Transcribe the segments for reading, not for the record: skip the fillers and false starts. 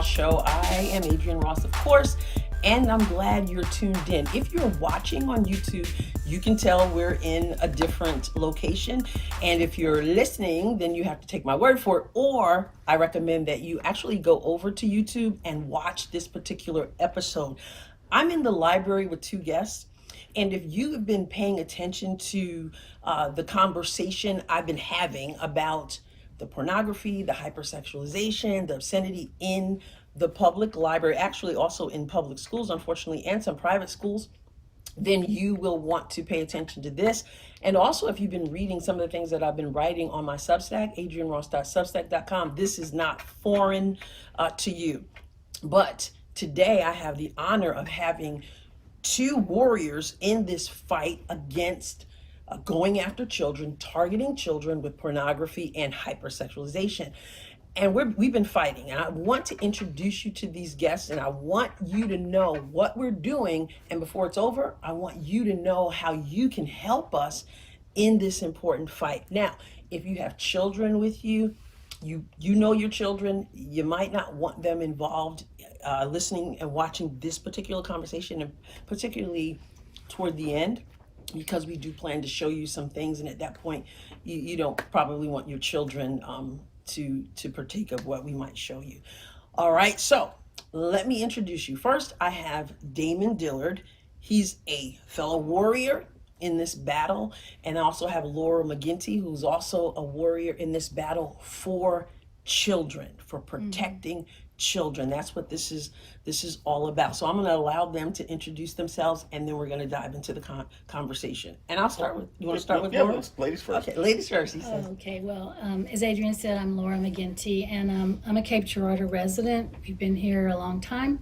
show. I am Adrienne Ross, of course, and I'm glad you're tuned in. If you're watching on YouTube, you can tell we're in a different location. And if you're listening, then you have to take my word for it. Or I recommend that you actually go over to YouTube and watch this particular episode. I'm in the library with two guests. And if you have been paying attention to the conversation I've been having about the pornography, the hypersexualization, the obscenity in the public library, actually also in public schools, unfortunately, and some private schools, then you will want to pay attention to this. And also, if you've been reading some of the things that I've been writing on my Substack, adrienneross.substack.com, this is not foreign to you. But today I have the honor of having two warriors in this fight against going after children, targeting children with pornography and hypersexualization. And we've been fighting, and I want to introduce you to these guests, and I want you to know what we're doing. And before it's over, I want you to know how you can help us in this important fight. Now, if you have children with you, you know your children, you might not want them involved listening and watching this particular conversation, and particularly toward the end, because we do plan to show you some things, and at that point you don't probably want your children to partake of what we might show you. All right, so let me introduce you. First, I have Damon Dillard. He's a fellow warrior in this battle, and I also have Laura McGinty, who's also a warrior in this battle for children, for protecting children. That's what this is all about. So I'm going to allow them to introduce themselves, and then we're going to dive into the conversation. And I'll start with, you want to start with Laura? Ladies first. Okay, ladies first, he says. Okay, well, as Adrienne said, I'm Laura McGinty, and I'm a Cape Girardeau resident. We've been here a long time.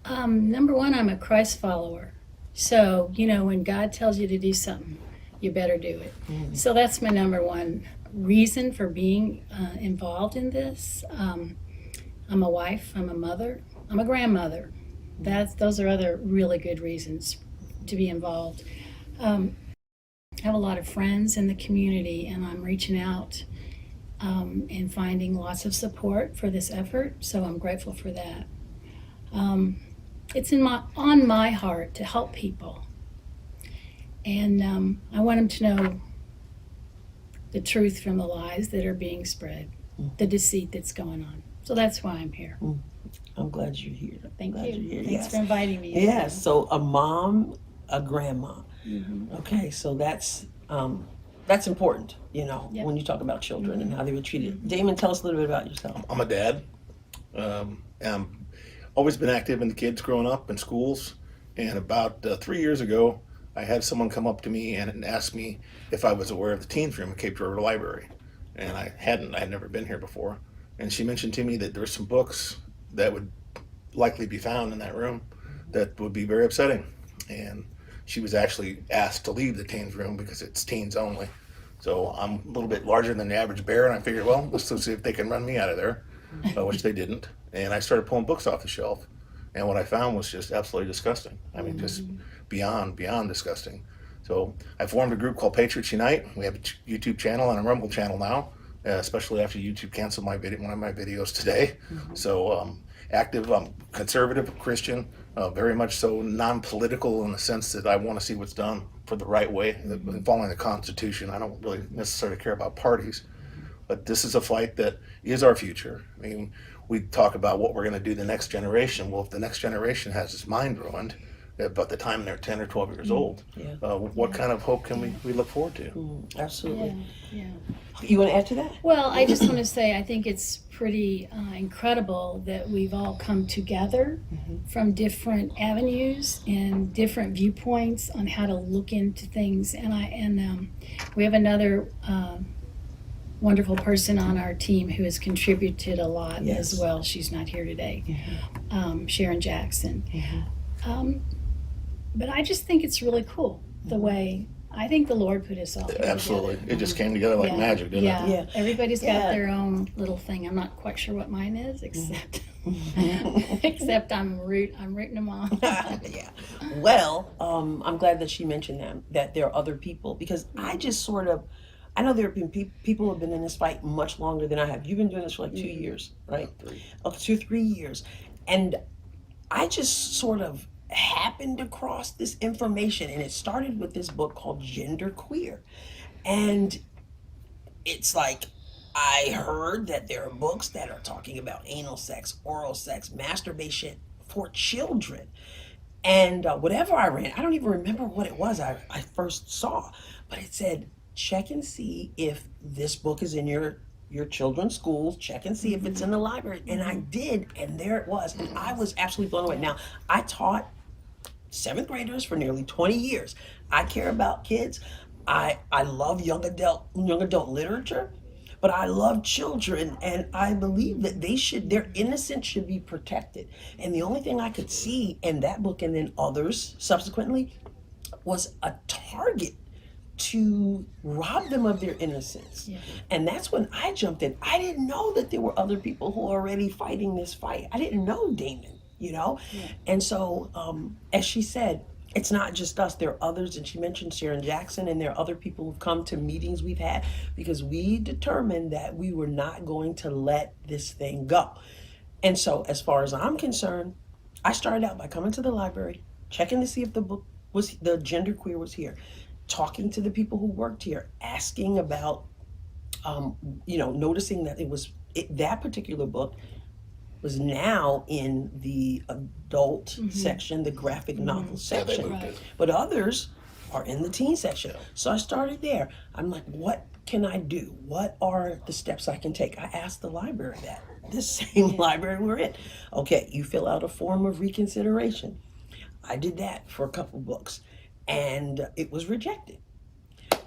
Number one, I'm a Christ follower. So, when God tells you to do something, you better do it. So that's my number one reason for being involved in this. I'm a wife, I'm a mother, I'm a grandmother. Those are other really good reasons to be involved. I have a lot of friends in the community, and I'm reaching out and finding lots of support for this effort, so I'm grateful for that. It's on my heart to help people, and I want them to know the truth from the lies that are being spread, the deceit that's going on. So that's why I'm here. I'm glad you're here. Thank Glad you. you're here. Thanks Yes. for inviting me. Yes, so a mom, a grandma. Okay, so that's important, Yeah. when you talk about children and how they were treated. Damon, tell us a little bit about yourself. I'm a dad. I've always been active in the kids growing up in schools. And about 3 years ago, I had someone come up to me and ask me if I was aware of the teens room at Cape Girardeau Library. And I hadn't. I had never been here before. And she mentioned to me that there were some books that would likely be found in that room that would be very upsetting. And she was actually asked to leave the teens room because it's teens only. So I'm a little bit larger than the average bear, and I figured, well, let's see if they can run me out of there, which they didn't. And I started pulling books off the shelf. And what I found was just absolutely disgusting. I mean, just beyond disgusting. So I formed a group called Patriots Unite. We have a YouTube channel and a Rumble channel now. Especially after YouTube canceled one of my videos today. So active, conservative Christian, very much so non-political in the sense that I want to see what's done for the right way, following the Constitution. I don't really necessarily care about parties, but this is a fight that is our future. I mean, we talk about what we're going to do the next generation. Well, if the next generation has its mind ruined, by the time they're 10 or 12 years old, what kind of hope can we look forward to? Absolutely. Yeah. You want to add to that? Well, I just want to say I think it's pretty incredible that we've all come together from different avenues and different viewpoints on how to look into things. And we have another wonderful person on our team who has contributed a lot as well. She's not here today, Sharon Jackson. But I just think it's really cool the way I think the Lord put us all together. Absolutely. It just came together like magic, didn't it? Yeah. Everybody's got their own little thing. I'm not quite sure what mine is, except I'm rooting them on. Yeah. Well, I'm glad that she mentioned that there are other people, because I just sort of I know there have been people who have been in this fight much longer than I have. You've been doing this for like 2 years, right? 2, 3 years. And I just sort of happened across this information, and it started with this book called Gender Queer. And it's like, I heard that there are books that are talking about anal sex, oral sex, masturbation for children. And whatever I ran, I don't even remember what it was I first saw, but it said, check and see if this book is in your children's schools, check and see if it's in the library. And I did, and there it was. And I was absolutely blown away. Now, I taught seventh graders for nearly 20 years. I care about kids. I love young adult literature, but I love children, and I believe that their innocence should be protected. And the only thing I could see in that book, and then others subsequently, was a target to rob them of their innocence. Yeah. And that's when I jumped in. I didn't know that there were other people who are already fighting this fight. I didn't know Damon, Yeah. And so, as she said, it's not just us, there are others, and she mentioned Sharon Jackson, and there are other people who've come to meetings we've had, because we determined that we were not going to let this thing go. And so, as far as I'm concerned, I started out by coming to the library, checking to see if the Gender Queer was here, talking to the people who worked here, asking about, noticing that that particular book was now in the adult section, the graphic novel section. Right. But others are in the teen section. So I started there. I'm like, what can I do? What are the steps I can take? I asked the library that. This same library we're in. Okay, you fill out a form of reconsideration. I did that for a couple books, and it was rejected.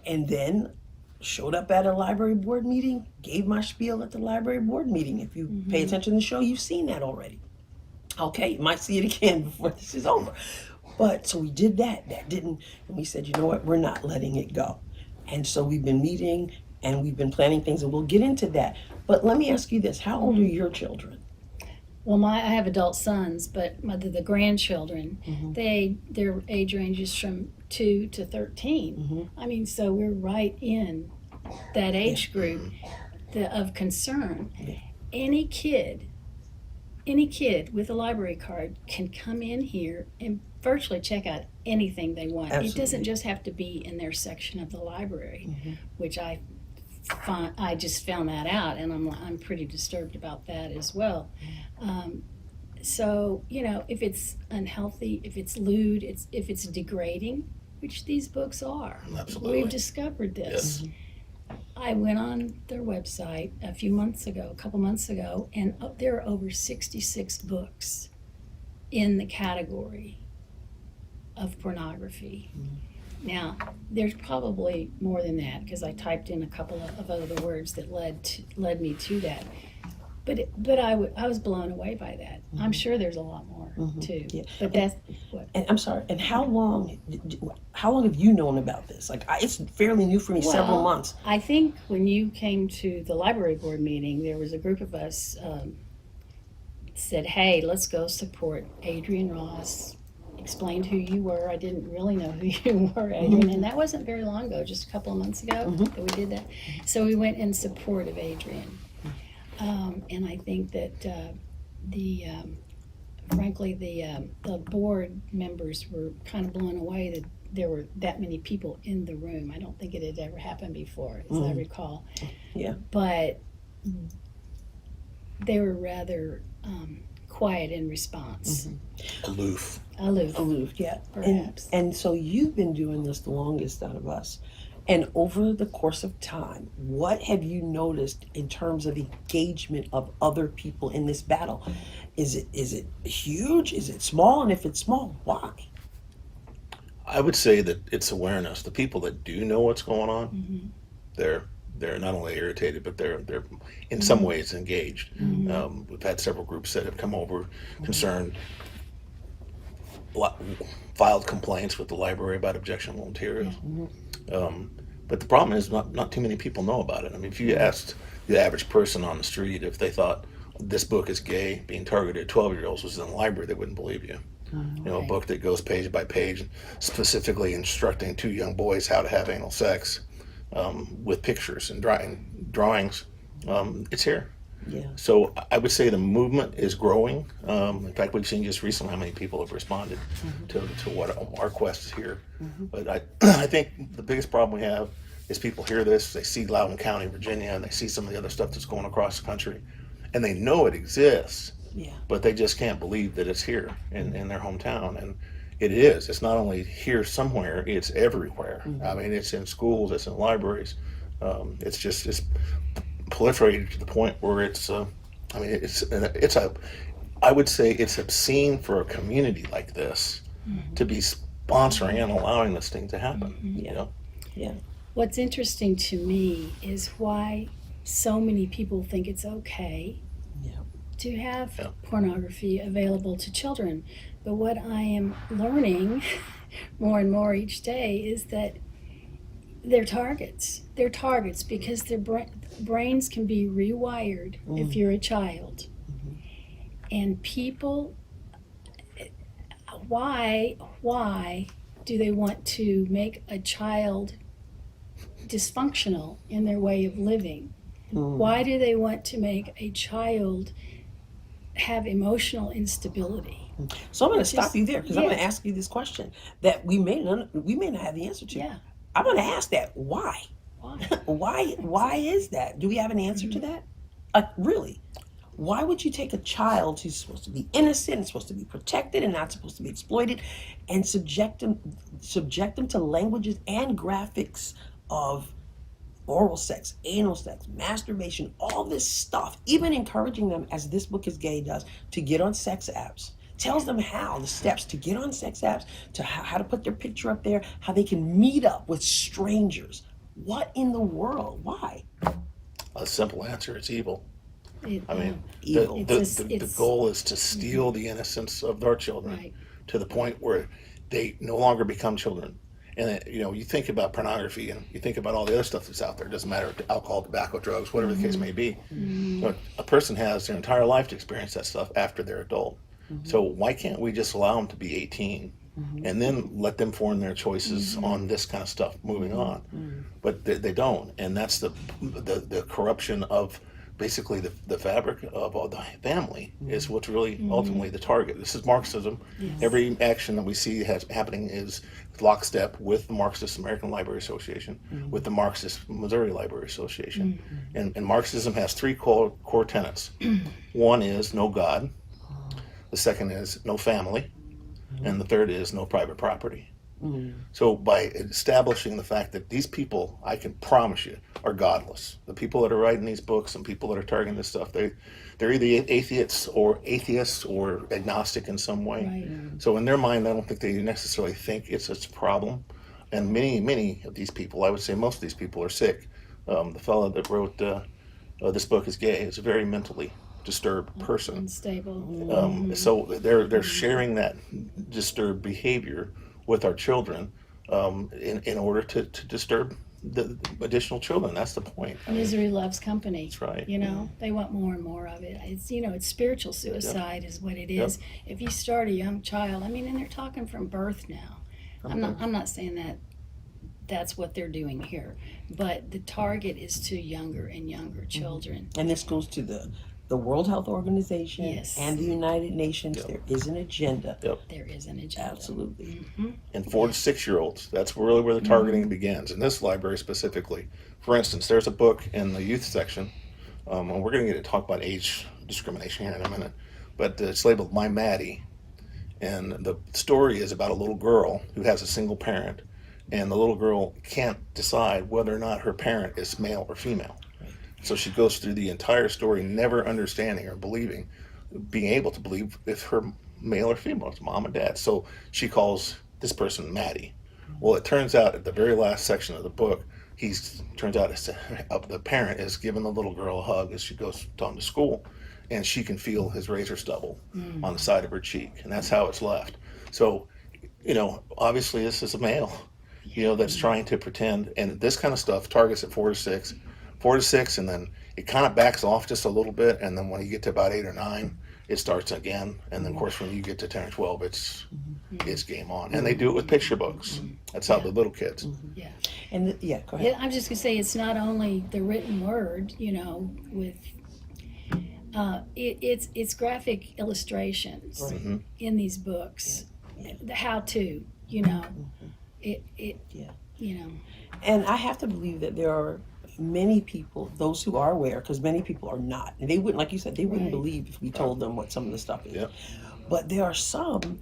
And then showed up at a library board meeting, gave my spiel at the library board meeting. If you pay attention to the show, you've seen that already. Okay, you might see it again before this is over. But so we did that. That didn't, and we said, you know what, we're not letting it go. And so we've been meeting and we've been planning things, and we'll get into that. But let me ask you this, how old are your children? Well, I have adult sons, but the grandchildren, their age ranges from 2 to 13. I mean, so we're right in that age group of concern. Any kid with a library card can come in here and virtually check out anything they want. Absolutely. It doesn't just have to be in their section of the library, which I just found that out, and I'm pretty disturbed about that as well. So, if it's unhealthy, if it's lewd, if it's degrading, which these books are. Absolutely. We've discovered this. Yes. I went on their website a couple months ago, and there are over 66 books in the category of pornography. Now, there's probably more than that, because I typed in a couple of other words that led me to that. But I was blown away by that. I'm sure there's a lot more too. Yeah. But that's what. And I'm sorry. And how long have you known about this? Like, it's fairly new for me. Several months. I think when you came to the library board meeting, there was a group of us said, "Hey, let's go support Adrienne Ross." Explained who you were. I didn't really know who you were, Adrienne, and that wasn't very long ago. Just a couple of months ago that we did that. So we went in support of Adrienne. And I think that frankly, the board members were kind of blown away that there were that many people in the room. I don't think it had ever happened before, as I recall. Yeah. But they were rather quiet in response. Aloof, yeah. Perhaps. And so you've been doing this the longest out of us. And over the course of time, what have you noticed in terms of engagement of other people in this battle? Is it huge? Is it small? And if it's small, why? I would say that it's awareness. The people that do know what's going on, they're not only irritated, but they're in some ways engaged. We've had several groups that have come over, concerned, filed complaints with the library about objectionable materials. But the problem is not too many people know about it. I mean, if you asked the average person on the street if they thought this book is gay, being targeted at 12-year-olds was in the library, they wouldn't believe you. A book that goes page by page, specifically instructing 2 young boys how to have anal sex. with pictures and drawings. It's here. Yeah. So I would say the movement is growing. In fact, we've seen just recently how many people have responded to what our quest is here. But I think the biggest problem we have is people hear this, they see Loudoun County, Virginia, and they see some of the other stuff that's going across the country, and they know it exists, Yeah. but they just can't believe that it's here in their hometown. And it is. It's not only here somewhere, it's everywhere. I mean, it's in schools, it's in libraries. It's proliferated to the point where I would say it's obscene for a community like this to be sponsoring and allowing this thing to happen. You know? Yeah. What's interesting to me is why so many people think it's okay Yeah. to have Yeah. pornography available to children. But what I am learning more and more each day is that they're targets. They're targets because their brains can be rewired if you're a child. And people, why do they want to make a child dysfunctional in their way of living? Why do they want to make a child have emotional instability? So I'm going to stop Just- you there because I'm going to yeah. ask you this question that we may not have the answer to. Yeah. I'm going to ask that. Why? Why? Why is that? Do we have an answer to that? Really? Why would you take a child who's supposed to be innocent and supposed to be protected and not supposed to be exploited and subject them to languages and graphics of oral sex, anal sex, masturbation, all this stuff, even encouraging them, as this book is gay does, to get on sex apps, tells them how, the steps to get on sex apps, to how to put their picture up there, how they can meet up with strangers. What in the world? Why? A simple answer: it's evil. I mean, Evil. the goal is to steal the innocence of our children Right. to the point where they no longer become children. And you think about pornography and you think about all the other stuff that's out there. It doesn't matter, alcohol, tobacco, drugs, whatever the case may be. But a person has their entire life to experience that stuff after they're adult. So why can't we just allow them to be 18 and then let them form their choices on this kind of stuff moving on? But they don't, and that's the corruption of basically the fabric of the family is what's really ultimately the target. This is Marxism. Every action that we see happening is lockstep with the Marxist American Library Association, with the Marxist Missouri Library Association. And Marxism has three core tenets. One is no God. The second is no family. And the third is no private property. So by establishing the fact that these people, I can promise you, are godless. The people that are writing these books and people that are targeting this stuff, they're either atheists or agnostic in some way. Right. So in their mind, I don't think they necessarily think it's a problem. And many of these people, I would say most of these people, are sick. The fellow that wrote This Book is Gay is a very mentally disturbed person. Unstable. So they're sharing that disturbed behavior with our children in order to disturb the additional children. That's the point. I mean, Misery loves company. That's right. They want more and more of it. It's spiritual suicide is what it is. If you start a young child, and they're talking from birth now. I'm not saying that that's what they're doing here, but the target is to younger and younger children. And this goes to the World Health Organization Yes. and the United Nations. There is an agenda. There is an agenda. Absolutely. And 4 to 6 year olds, that's really where the targeting begins. In this library specifically, for instance, there's a book in the youth section, and we're going to get to talk about age discrimination here in a minute, but it's labeled My Maddie. And the story is about a little girl who has a single parent, and the little girl can't decide whether or not her parent is male or female. So she goes through the entire story never understanding or being able to believe if her male or female, it's mom and dad. So she calls this person Maddie. Well, it turns out at the very last section of the book, the parent is giving the little girl a hug as she goes on to school, and she can feel his razor stubble on the side of her cheek, and that's how it's left. So, obviously this is a male, that's trying to pretend, and this kind of stuff targets at 4 to 6, and then it kind of backs off just a little bit, and then when you get to about 8 or 9, it starts again, and then of course when you get to 10 or 12, it's it's game on. And they do it with picture books. That's how the little kids. Yeah. And yeah, go ahead. Yeah, I'm just gonna say it's not only the written word, with it's graphic illustrations in these books, the how to, Yeah. you know. And I have to believe that there are many people, those who are aware, because many people are not. And they wouldn't, like you said, they wouldn't Right. believe if we told them what some of the stuff is. Yep. But there are some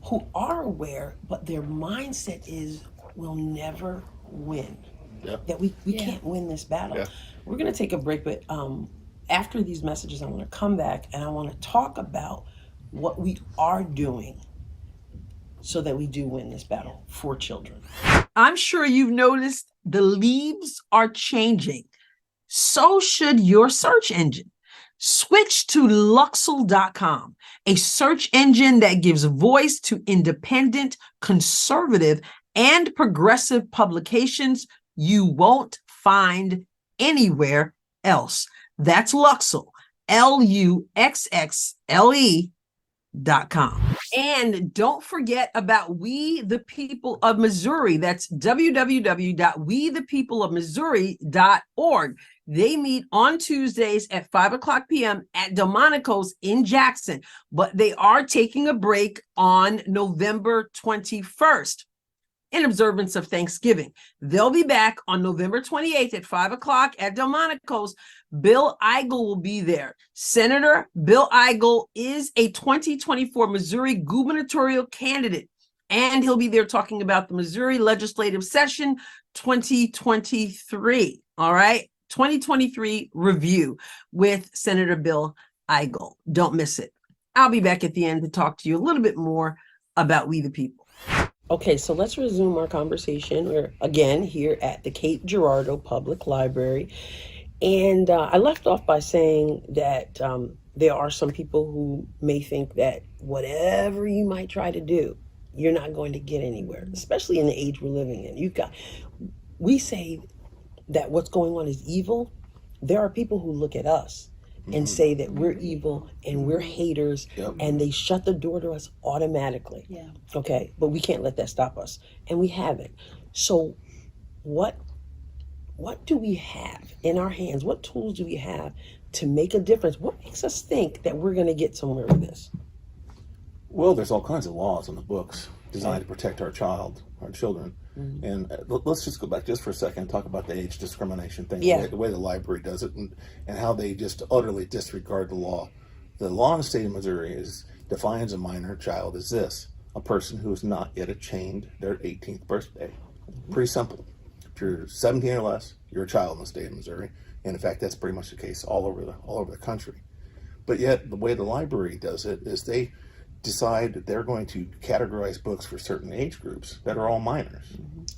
who are aware, but their mindset is, we'll never win. Yep. That we Yeah. can't win this battle. Yeah. We're going to take a break, but after these messages, I want to come back and I want to talk about what we are doing so that we do win this battle for children. I'm sure you've noticed the leaves are changing. So should your search engine. Switch to Luxel.com, a search engine that gives voice to independent, conservative, and progressive publications you won't find anywhere else. That's Luxel, LUXXLE.com. And don't forget about We the People of Missouri. That's www.wethepeopleofmissouri.org. They meet on Tuesdays at 5:00 p.m. at Delmonico's in Jackson, but they are taking a break on November 21st in observance of Thanksgiving. They'll be back on November 28th at 5:00 at Delmonico's. Bill Eigel will be there. Senator Bill Eigel is a 2024 Missouri gubernatorial candidate, and he'll be there talking about the Missouri legislative session 2023. All right, 2023 review with Senator Bill Eigel. Don't miss it. I'll be back at the end to talk to you a little bit more about We the People. Okay, so let's resume our conversation. We're again here at the Cape Girardeau Public Library. And I left off by saying that there are some people who may think that whatever you might try to do, you're not going to get anywhere, especially in the age we're living in. We say that what's going on is evil. There are people who look at us and say that we're evil and we're haters, and they shut the door to us automatically. Yeah. Okay, but we can't let that stop us, and we haven't. So what do we have in our hands? What tools do we have to make a difference? What makes us think that we're going to get somewhere with this? Well, there's all kinds of laws in the books designed to protect our children. And let's just go back just for a second and talk about the age discrimination thing, the way the library does it, and how they just utterly disregard the law. The law in the state of Missouri defines a minor child as this: a person who has not yet attained their 18th birthday. Pretty simple. If you're 17 or less, you're a child in the state of Missouri. And in fact, that's pretty much the case all over the country. But yet, the way the library does it is they decide that they're going to categorize books for certain age groups that are all minors.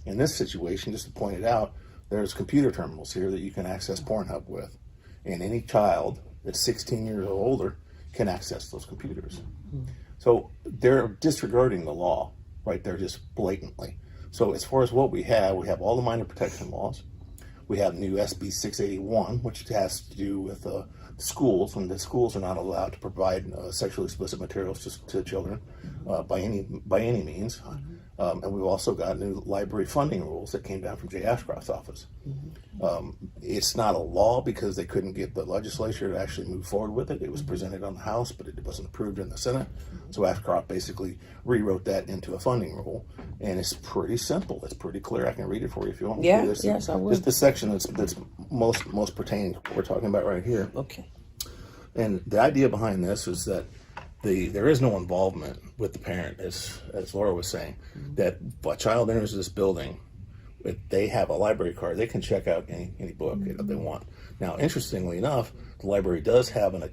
In this situation, just to point it out, there's computer terminals here that you can access Pornhub with. And any child that's 16 years or older can access those computers. So they're disregarding the law right there just blatantly. So as far as what we have all the minor protection laws. We have new SB 681, which has to do with schools, when the schools are not allowed to provide sexually explicit materials to children by any means. And we've also got new library funding rules that came down from Jay Ashcroft's office. It's not a law because they couldn't get the legislature to actually move forward with it. It was presented on the House, but it wasn't approved in the Senate. So Ashcroft basically rewrote that into a funding rule, and it's pretty simple. It's pretty clear. I can read it for you if you want me to. Yes, I will. Just the section that's most pertaining to what we're talking about right here. Okay. And the idea behind this is that there is no involvement with the parent, as Laura was saying, that if a child enters this building, if they have a library card, they can check out any book that they want. Now, interestingly enough, the library does have an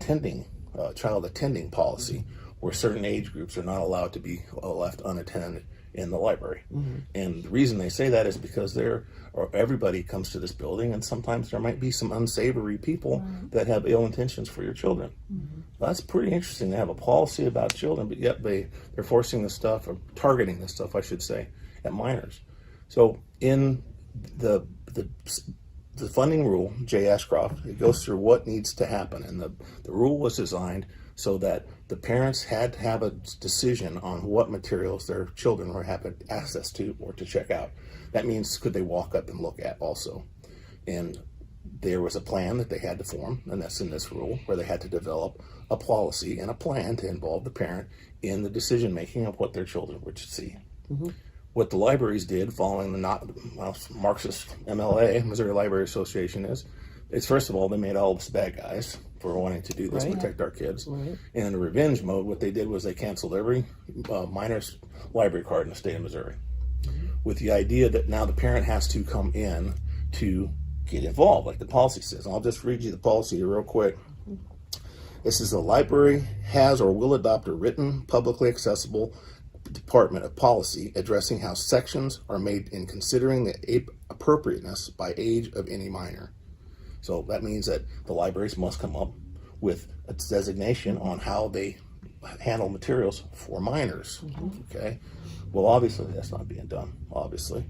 child attending policy where certain age groups are not allowed to be left unattended in the library. And the reason they say that is because everybody comes to this building, and sometimes there might be some unsavory people that have ill intentions for your children. That's pretty interesting. They have a policy about children, but yet they're forcing this stuff, or targeting this stuff, I should say, at minors. So in the funding rule, Jay Ashcroft, it goes through what needs to happen, and the rule was designed so that the parents had to have a decision on what materials their children were having access to or to check out. That means could they walk up and look at also. And there was a plan that they had to form, and that's in this rule, where they had to develop a policy and a plan to involve the parent in the decision making of what their children would see. Mm-hmm. What the libraries did following the Marxist MLA, Missouri Library Association, is first of all, they made all of us bad guys for wanting to do this, Right. protect our kids. Right. And in the revenge mode, what they did was they canceled every minor's library card in the state of Missouri, with the idea that now the parent has to come in to get involved, like the policy says. And I'll just read you the policy real quick. It says the library has or will adopt a written, publicly accessible department of policy addressing how sections are made in considering the appropriateness by age of any minor. So that means that the libraries must come up with a designation on how they handle materials for minors. Okay. Well, obviously that's not being done, obviously.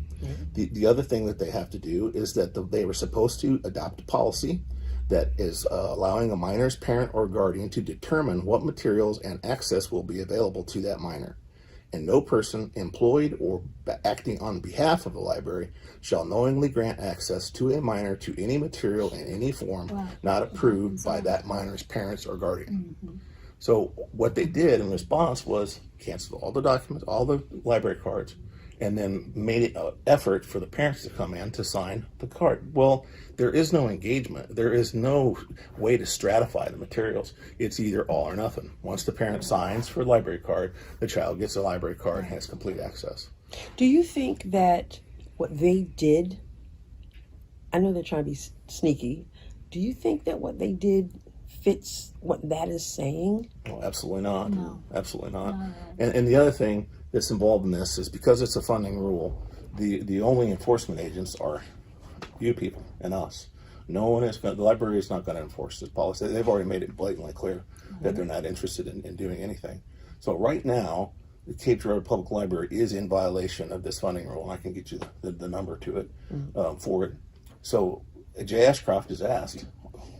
The other thing that they have to do is that they were supposed to adopt a policy that is allowing a minor's parent or guardian to determine what materials and access will be available to that minor. And no person employed or acting on behalf of the library shall knowingly grant access to a minor to any material in any form not approved by that minor's parents or guardian. So what they did in response was cancel all the documents, all the library cards, and then made it an effort for the parents to come in to sign the card. Well, there is no engagement. There is no way to stratify the materials. It's either all or nothing. Once the parent signs for a library card, the child gets a library card and has complete access. Do you think that what they did, I know they're trying to be sneaky, do you think that what they did fits what that is saying? Well, absolutely not. No. Absolutely not. No. And the other thing that's involved in this is because it's a funding rule, the only enforcement agents are you people and us. No one is going. The library is not going to enforce this policy. They've already made it blatantly clear that they're not interested in doing anything. So right now, the Cape Girardeau Public Library is in violation of this funding rule, and I can get you the number to it for it. So Jay Ashcroft is asked,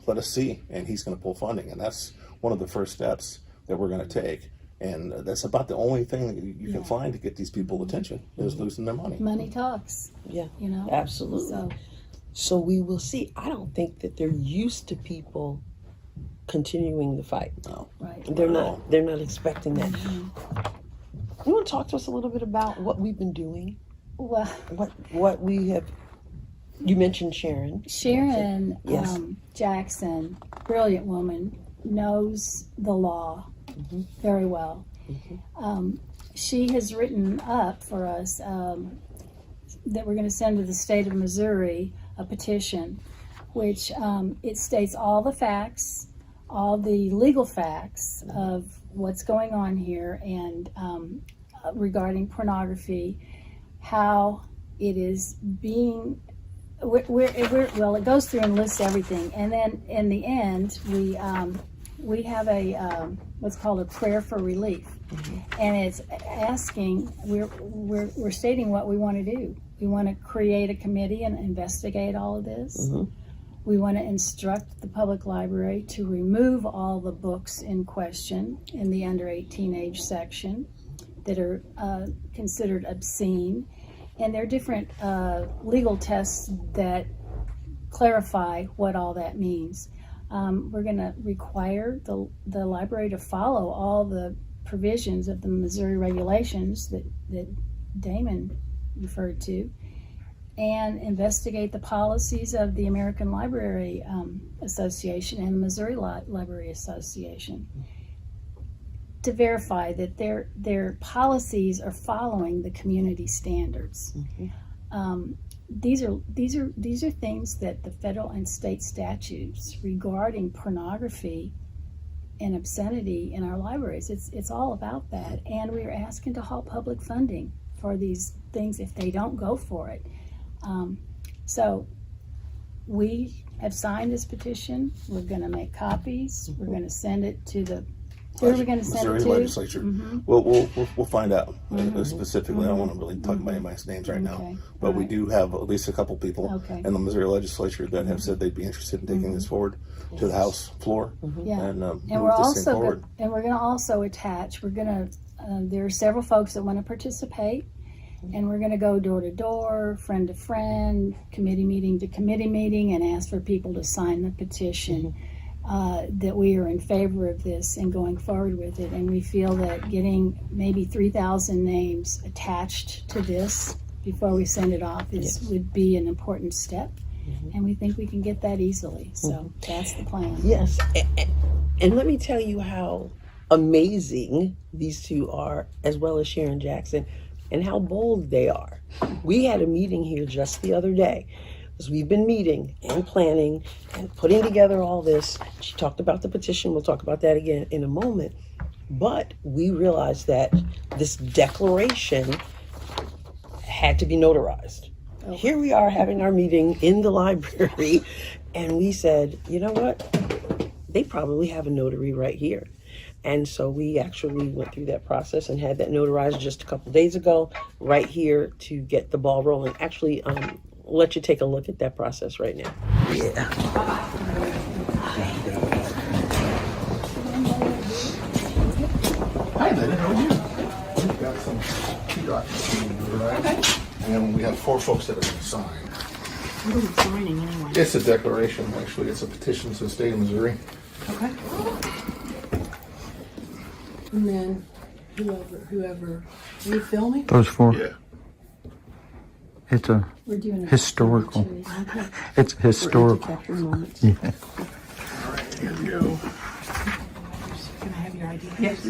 let us see, and he's going to pull funding, and that's one of the first steps that we're going to take. And that's about the only thing that you can find to get these people attention is losing their money. Money talks, Yeah, you know. absolutely. So we will see. I don't think that they're used to people continuing the fight. No. Right. They're not. They're not expecting that. You want to talk to us a little bit about what we've been doing? Well, What we have. You mentioned Sharon. Sharon Yes. Jackson, brilliant woman, knows the law very well. She has written up for us that we're going to send to the state of Missouri a petition, which it states all the facts, all the legal facts of what's going on here and regarding pornography, how it is being well, it goes through and lists everything, and then in the end, we have a what's called a prayer for relief, and it's asking we're stating what we want to do. We want to create a committee and investigate all of this. We want to instruct the public library to remove all the books in question in the under 18 age section that are considered obscene. And there are different legal tests that clarify what all that means. We're going to require the library to follow all the provisions of the Missouri regulations that Damon referred to, and investigate the policies of the American Library Association and the Missouri Library Association to verify that their policies are following the community standards. These are things that the federal and state statutes regarding pornography and obscenity in our libraries. It's all about that, and we're asking to halt public funding for these things if they don't go for it. So we have signed this petition. We're going to make copies. We're going to send it to the Who are we going to send Missouri it to? legislature. We'll find out specifically. I don't want to really talk about anybody's names right now, Okay. but we Right. do have at least a couple people Okay. in the Missouri legislature that have said they'd be interested in taking this forward to the House floor Yeah. and And move we're this thing also forward. and we're going to also attach. We're going to. There are several folks that want to participate, and we're going to go door to door, friend to friend, committee meeting to committee meeting, and ask for people to sign the petition that we are in favor of this and going forward with it. And we feel that getting maybe 3,000 names attached to this before we send it off would be an important step. And we think we can get that easily. So that's the plan. Yes. And let me tell you how amazing these two are, as well as Sharon Jackson, and how bold they are. We had a meeting here just the other day, because we've been meeting and planning and putting together all this. She talked about the petition. We'll talk about that again in a moment. But we realized that this declaration had to be notarized. Here we are having our meeting in the library, and we said, you know what? They probably have a notary right here. And so we actually went through that process and had that notarized just a couple days ago, right here to get the ball rolling. Actually, I'll let you take a look at that process right now. Yeah. Hi, Lydia. How are you? We've got some key documents, right? And we have 4 folks that are going to sign. What are we signing anyway? It's a declaration, actually. It's a petition to the state of Missouri. Okay. And then whoever, are you filming? Those 4. Yeah. It's a We're doing a historical. Okay. It's historical. Capture moments. Yeah. All right, here we go. Can I have your ID? Yes.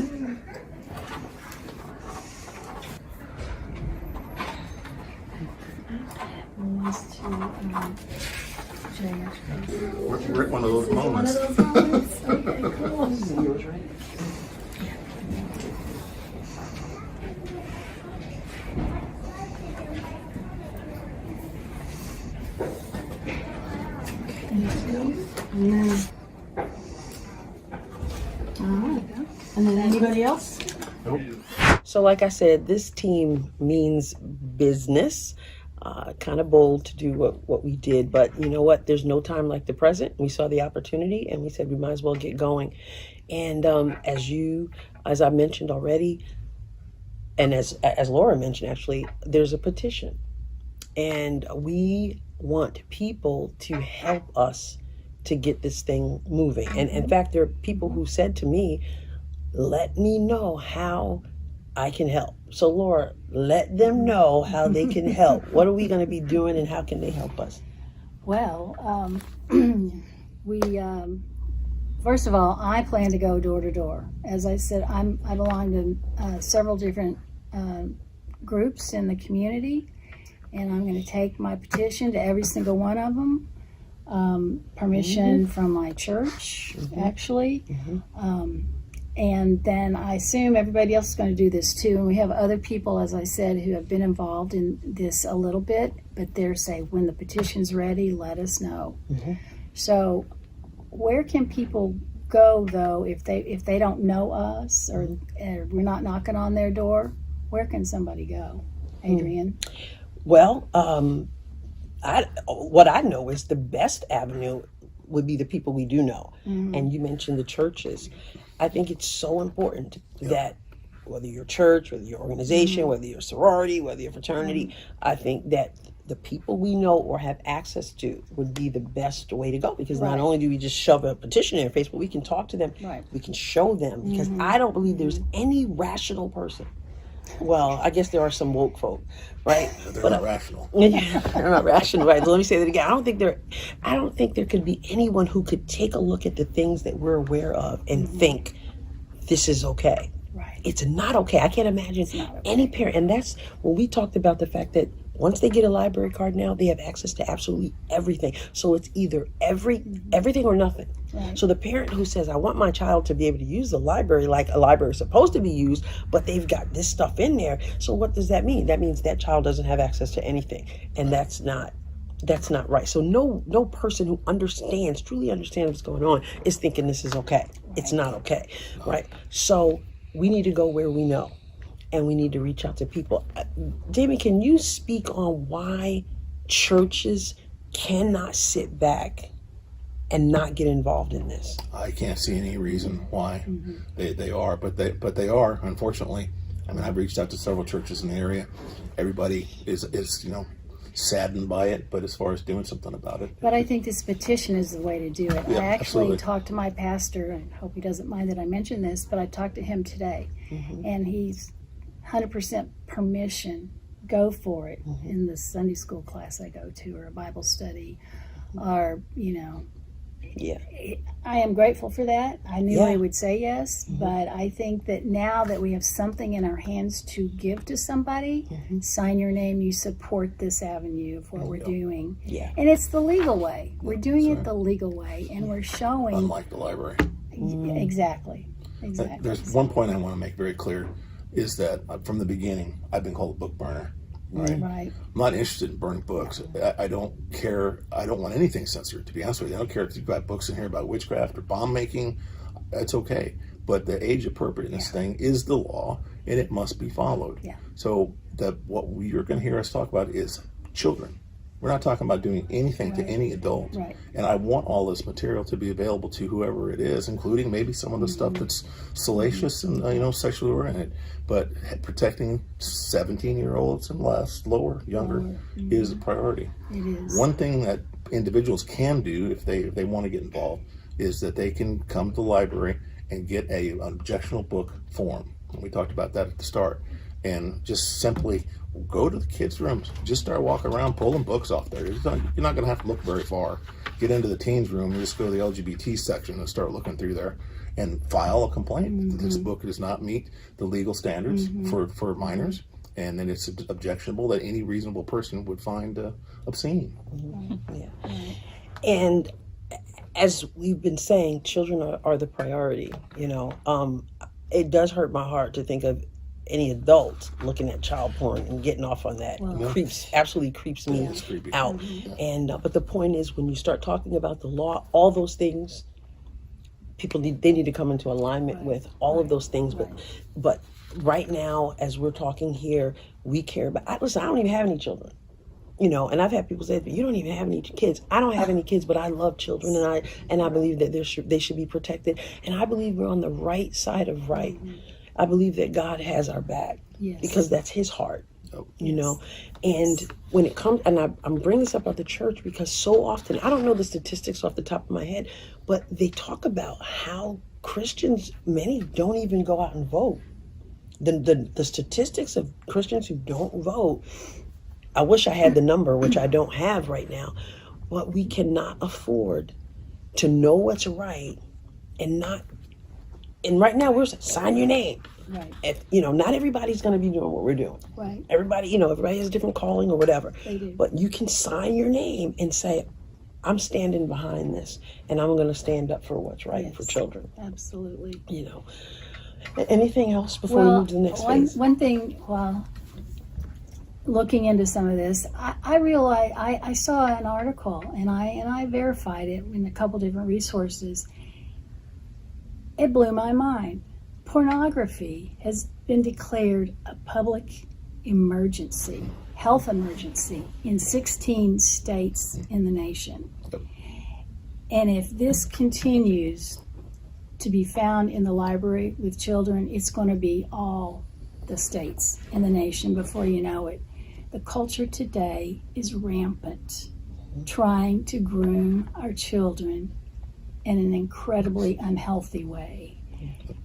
We're at one of those moments. This is yours, right? And then anybody else? Nope. So like I said, this team means business. Kind of bold to do what we did, but you know what? There's no time like the present. We saw the opportunity and we said we might as well get going. And as I mentioned already, and as Laura mentioned actually, there's a petition. And we want people to help us to get this thing moving. And in fact, there are people who said to me, let me know how I can help. So Laura, let them know how they can help. What are we going to be doing and how can they help us? Well, we first of all, I plan to go door to door. As I said, I belong to several different groups in the community, and I'm going to take my petition to every single one of them. Permission from my church, actually. And then I assume everybody else is going to do this too. And we have other people, as I said, who have been involved in this a little bit, but they're saying, when the petition's ready, let us know. So where can people go, though, if they don't know us or we're not knocking on their door? Where can somebody go, Adrienne? Well, what I know is the best avenue would be the people we do know. And you mentioned the churches. I think it's so important that whether you're church, whether you're organization, whether you're sorority, whether you're fraternity, I think that the people we know or have access to would be the best way to go, because not only do we just shove a petition in their face, but we can talk to them, we can show them, because I don't believe there's any rational person. Well, I guess there are some woke folk, right? They're not rational. Yeah, they're not rational, right? So let me say that again. I don't think there could be anyone who could take a look at the things that we're aware of and think this is okay. Right. It's not okay. I can't imagine any parent. And that's when we talked about the fact that once they get a library card now, they have access to absolutely everything. So it's either everything or nothing. Right. So the parent who says, I want my child to be able to use the library like a library is supposed to be used, but they've got this stuff in there. So what does that mean? That means that child doesn't have access to anything. And that's not That's not right. So no person who truly understands what's going on is thinking this is okay. It's not okay, right? So we need to go where we know, and we need to reach out to people. Jamie, can you speak on why churches cannot sit back and not get involved in this? I can't see any reason why they are, but they are, unfortunately. I mean, I've reached out to several churches in the area. Everybody is saddened by it, but as far as doing something about it. But I think this petition is the way to do it. Yeah, I actually absolutely. talked to my pastor, and hope he doesn't mind that I mention this, but I talked to him today, and he's 100% permission, go for it, in the Sunday school class I go to, or a Bible study, or, Yeah. I am grateful for that. I knew Yeah. he would say yes, but I think that now that we have something in our hands to give to somebody, sign your name, you support this avenue of what we're doing. Yeah. And it's the legal way. We're doing it the legal way, and we're showing. Unlike the library. Exactly. There's one point I want to make very clear, is that from the beginning, I've been called a book burner. Right. Right. I'm not interested in burning books. I don't care. I don't want anything censored, to be honest with you. I don't care if you've got books in here about witchcraft or bomb making. It's okay. But the age appropriateness thing is the law, and it must be followed. Yeah. So what you're going to hear us talk about is children. We're not talking about doing anything to any adult. Right. And I want all this material to be available to whoever it is, including maybe some of the stuff that's salacious and sexually oriented. But protecting 17-year-olds and less, younger, is a priority. It is. One thing that individuals can do if they want to get involved is that they can come to the library and get an objectionable book form. And we talked about that at the start. And just simply go to the kids' rooms. Just start walking around pulling books off there. You're not going to have to look very far. Get into the teens' room and just go to the LGBT section and start looking through there and file a complaint that this book does not meet the legal standards for minors, and then it's objectionable, that any reasonable person would find obscene. Yeah. And as we've been saying, children are the priority. It does hurt my heart to think of any adult looking at child porn and getting off on that. Absolutely creeps me creepy. out. And but the point is, when you start talking about the law, all those things, people need to come into alignment with all of those things. But right now, as we're talking here, we care about. Listen, I don't even have any children. And I've had people say, "You don't even have any kids." I don't have any kids, but I love children, and I believe that they should be protected. And I believe we're on the right side of right. I believe that God has our back, because that's His heart, And when it comes, and I'm bringing this up about the church because so often, I don't know the statistics off the top of my head, but they talk about how Christians, many don't even go out and vote. The statistics of Christians who don't vote, I wish I had the number, which I don't have right now, but we cannot afford to know what's right and not. And right now we're saying, sign your name. Right. Not everybody's going to be doing what we're doing. Right. Everybody has a different calling or whatever. They do. But you can sign your name and say, I'm standing behind this, and I'm going to stand up for what's right for children. Absolutely. Anything else before we move to the next phase? One thing, while looking into some of this, I realized I saw an article, and I verified it in a couple different resources. It blew my mind. Pornography has been declared a public emergency, health emergency, in 16 states in the nation. And if this continues to be found in the library with children, it's going to be all the states in the nation before you know it. The culture today is rampant, trying to groom our children in an incredibly unhealthy way.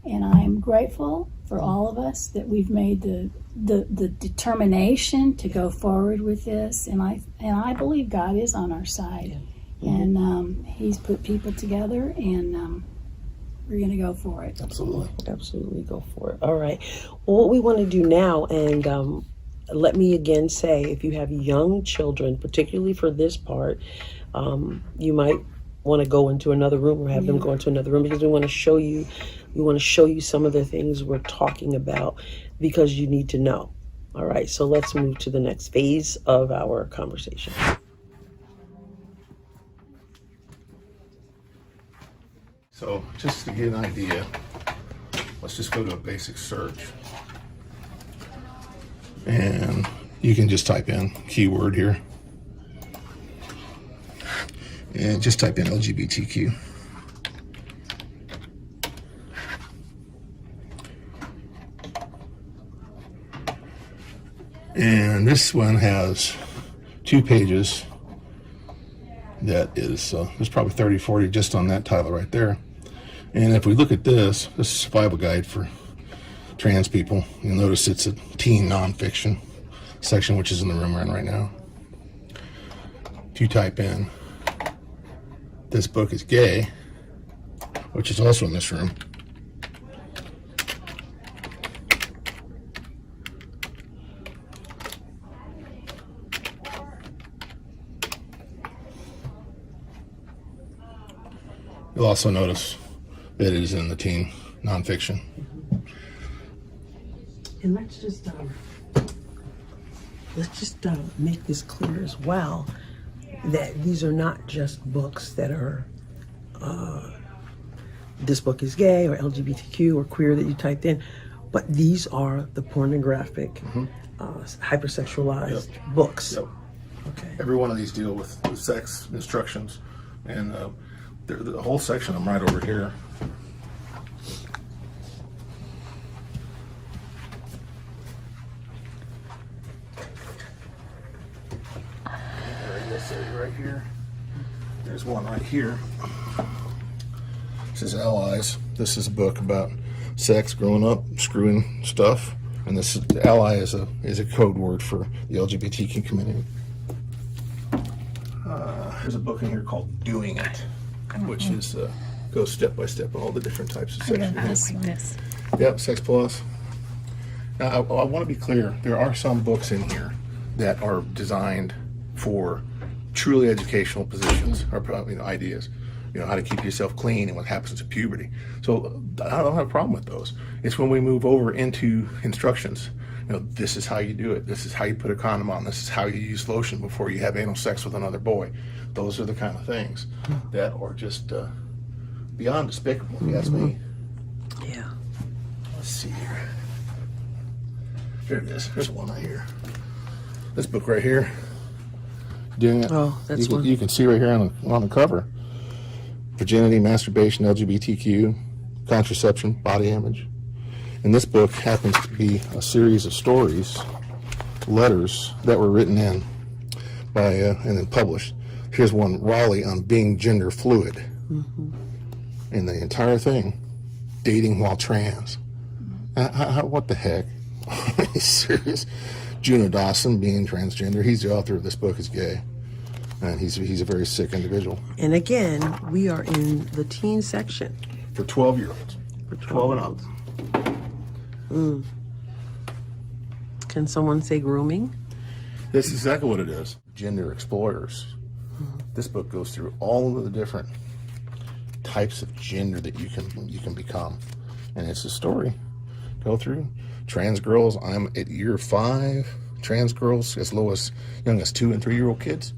And I'm grateful for all of us that we've made the determination to go forward with this, and I believe God is on our side, and He's put people together, and we're going to go for it. Absolutely go for it. All right. Well, what we want to do now, and let me again say, if you have young children, particularly for this part, you might want to go into another room or have them go into another room, because we want to show you some of the things we're talking about, because you need to know. All right, so let's move to the next phase of our conversation. So just to get an idea, let's just go to a basic search. And you can just type in keyword here. And just type in LGBTQ. And this one has 2 pages. That is, there's probably 30, 40 just on that title right there. And if we look at this is a survival guide for trans people. You'll notice it's a teen nonfiction section, which is in the room we're in right now. If you type in, this book is gay, which is also in this room. You'll also notice that it is in the teen nonfiction. And let's just make this clear as well, that these are not just books that are this book is gay or LGBTQ or queer that you typed in, but these are the pornographic, hypersexualized books. Yep. Okay. Every one of these deal with sex instructions, and the whole section of them right over here. Right here. There's one right here. This is Allies. This is a book about sex, growing up, screwing stuff, and this is, ally is a code word for the LGBTQ community. There's a book in here called Doing It, which is goes step by step all the different types of sex. Yep, Sex Plus. Now, I want to be clear. There are some books in here that are designed for truly educational positions or ideas. How to keep yourself clean and what happens to puberty. So I don't have a problem with those. It's when we move over into instructions. This is how you do it. This is how you put a condom on. This is how you use lotion before you have anal sex with another boy. Those are the kind of things that are just beyond despicable, if you ask me. Yeah. Let's see here. Here it is. Here's one right here. This book right here. Doing It. Oh, that's one. You can see right here on the cover. Virginity, masturbation, LGBTQ, contraception, body image. And this book happens to be a series of stories, letters that were written in by and then published. Here's one, Raleigh, on being gender fluid. And the entire thing, dating while trans. What the heck? Are you serious? Juno Dawson, being transgender. He's the author of this book, is gay. And he's a very sick individual. And again, we are in the teen section. For 12-year-olds. For 12 and up. Can someone say grooming? That's exactly what it is. Gender explorers. This book goes through all of the different types of gender that you can become. And it's a story. Go through. Trans girls, I'm at year 5. Trans girls as low as young as 2 and 3-year-old kids.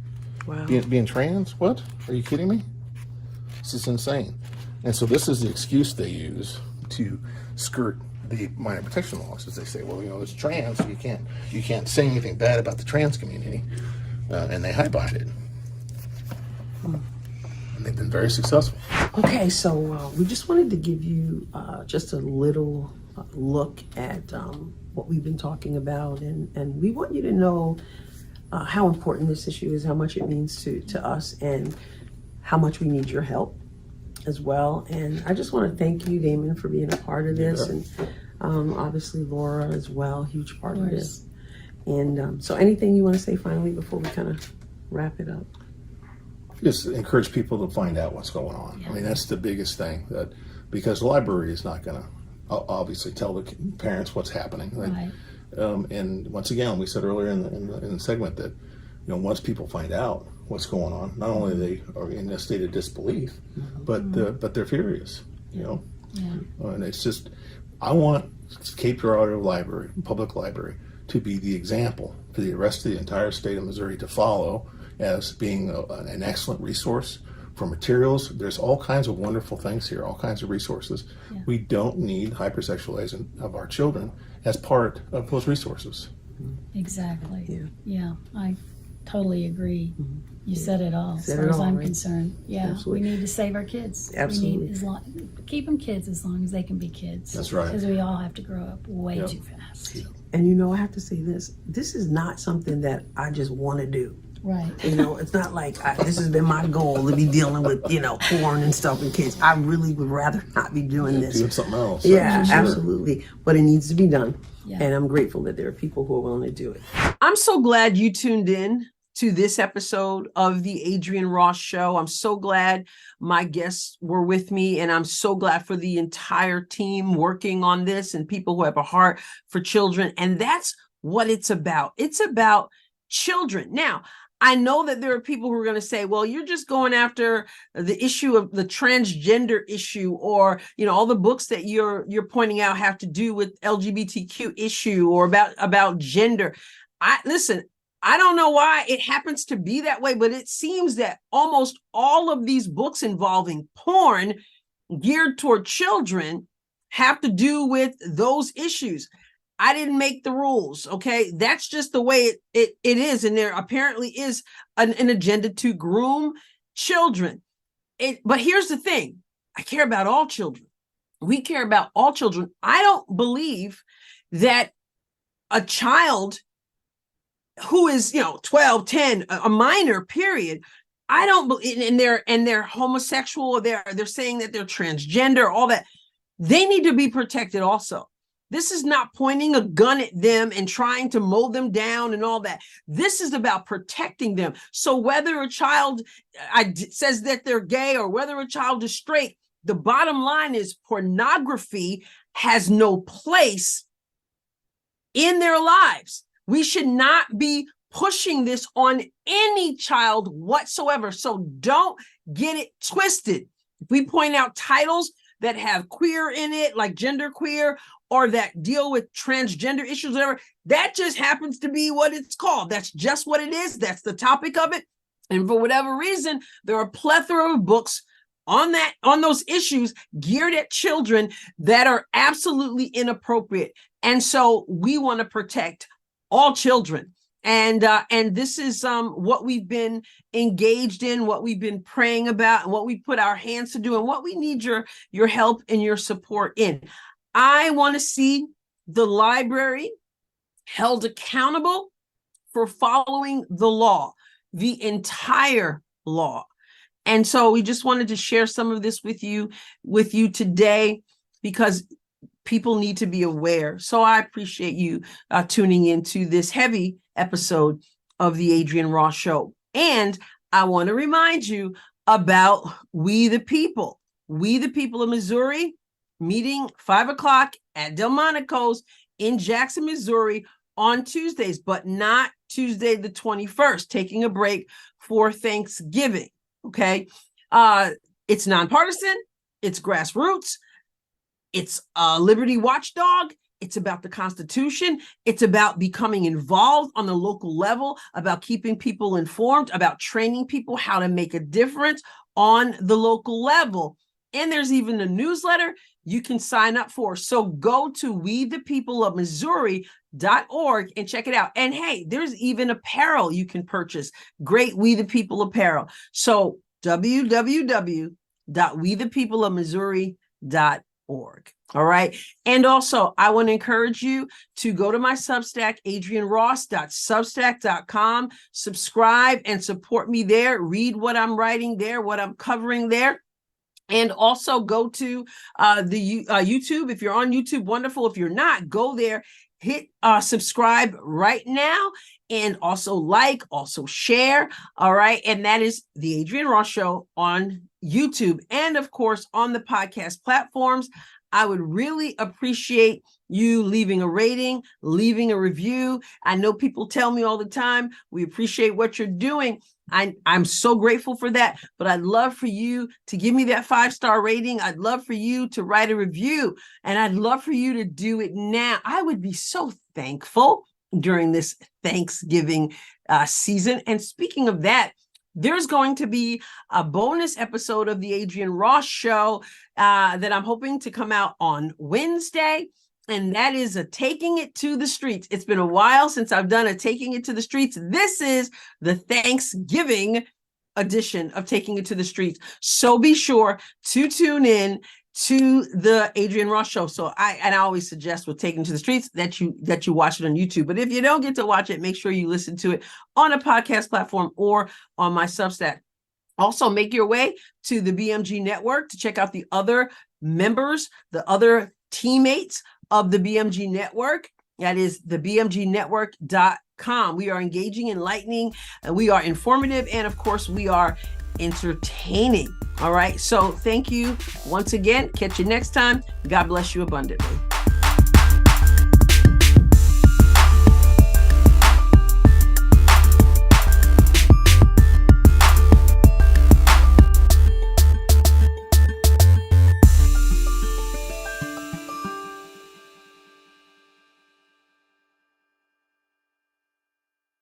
Wow. Being trans? What? Are you kidding me? This is insane. And so this is the excuse they use to skirt the minor protection laws, as they say, well, it's trans, so you can't say anything bad about the trans community, and they highlight it. And they've been very successful. Okay, so we just wanted to give you just a little look at what we've been talking about, and we want you to know how important this issue is, how much it means to us, and how much we need your help as well. And I just want to thank you, Damon, for being a part of this, and obviously Laura as well, huge part of this. And so anything you want to say finally before we kind of wrap it up? Just encourage people to find out what's going on. I mean, that's the biggest thing, that because the library is not going to obviously tell the parents what's happening. Right. And once again, we said earlier in the segment that once people find out what's going on, not only they are in a state of disbelief, but they're furious. And it's just, I want Cape Girardeau Library, Public Library, to be the example for the rest of the entire state of Missouri to follow as being an excellent resource for materials. There's all kinds of wonderful things here, all kinds of resources. Yeah. We don't need hypersexualizing of our children as part of those resources. Exactly. Yeah, I totally agree. You said it all, as far as I'm concerned. Yeah, Absolutely. we need to save our kids. Absolutely. We need keep them kids as long as they can be kids. That's right. Because we all have to grow up way Yep. too fast. And I have to say this. This is not something that I just want to do. Right. It's not like this has been my goal to be dealing with, porn and stuff and kids. I really would rather not be doing this. Doing something else. Yeah, for sure. absolutely. But it needs to be done. Yeah. And I'm grateful that there are people who are willing to do it. I'm so glad you tuned in to this episode of the Adrienne Ross Show. I'm so glad my guests were with me, and I'm so glad for the entire team working on this and people who have a heart for children. And that's what it's about. It's about children. Now, I know that there are people who are going to say, well, you're just going after the issue of the transgender issue, or, all the books that you're pointing out have to do with LGBTQ issue or about gender. Listen, I don't know why it happens to be that way, but it seems that almost all of these books involving porn geared toward children have to do with those issues. I didn't make the rules, okay? That's just the way it is. And there apparently is an agenda to groom children. But here's the thing. I care about all children. We care about all children. I don't believe that a child who is, 12, 10, a minor, period, I don't believe, and they're homosexual, they're saying that they're transgender, all that. They need to be protected also. This is not pointing a gun at them and trying to mow them down and all that. This is about protecting them. So whether a child says that they're gay or whether a child is straight, the bottom line is pornography has no place in their lives. We should not be pushing this on any child whatsoever. So don't get it twisted. If we point out titles that have queer in it, like gender queer, or that deal with transgender issues, whatever, that just happens to be what it's called. That's just what it is. That's the topic of it. And for whatever reason, there are a plethora of books on those issues geared at children that are absolutely inappropriate. And so we want to protect all children. And this is what we've been engaged in, what we've been praying about, and what we put our hands to do, and what we need your help and your support in. I want to see the library held accountable for following the law, the entire law. And so we just wanted to share some of this with you today, because people need to be aware. So I appreciate you tuning into this heavy episode of the Adrienne Ross Show. And I want to remind you about We the People. We the People of Missouri, meeting 5:00 at Delmonico's in Jackson, Missouri on Tuesdays, but not Tuesday the 21st, taking a break for Thanksgiving. Okay. It's nonpartisan. It's grassroots. It's a liberty watchdog. It's about the Constitution. It's about becoming involved on the local level, about keeping people informed, about training people how to make a difference on the local level. And there's even a newsletter you can sign up for. So go to wethepeopleofmissouri.org and check it out. And hey, there's even apparel you can purchase. Great We the People apparel. So www.wethepeopleofmissouri.org. All right. And also, I want to encourage you to go to my Substack, adrienneross.substack.com, subscribe and support me there. Read what I'm writing there, what I'm covering there. And also go to the YouTube. If you're on YouTube, wonderful. If you're not, go there, hit subscribe right now, and also also share. All right. And that is the Adrienne Ross Show on YouTube. And of course, on the podcast platforms. I would really appreciate you leaving a rating, leaving a review. I know people tell me all the time, we appreciate what you're doing. I'm so grateful for that, but I'd love for you to give me that 5-star rating. I'd love for you to write a review, and I'd love for you to do it now. I would be so thankful during this Thanksgiving season. And speaking of that, there's going to be a bonus episode of the Adrienne Ross Show that I'm hoping to come out on Wednesday. And that is a Taking It to the Streets. It's been a while since I've done a Taking It to the Streets. This is the Thanksgiving edition of Taking It to the Streets. So be sure to tune in to the Adrienne Ross Show. So I always suggest with Taking It to the Streets that you watch it on YouTube. But if you don't get to watch it, make sure you listen to it on a podcast platform or on my Substack. Also, make your way to the BMG Network to check out the other members, the other teammates of the BMG Network. That is the bmgnetwork.com. We are engaging, enlightening, and we are informative, and of course, we are entertaining. All right. So thank you once again. Catch you next time. God bless you abundantly.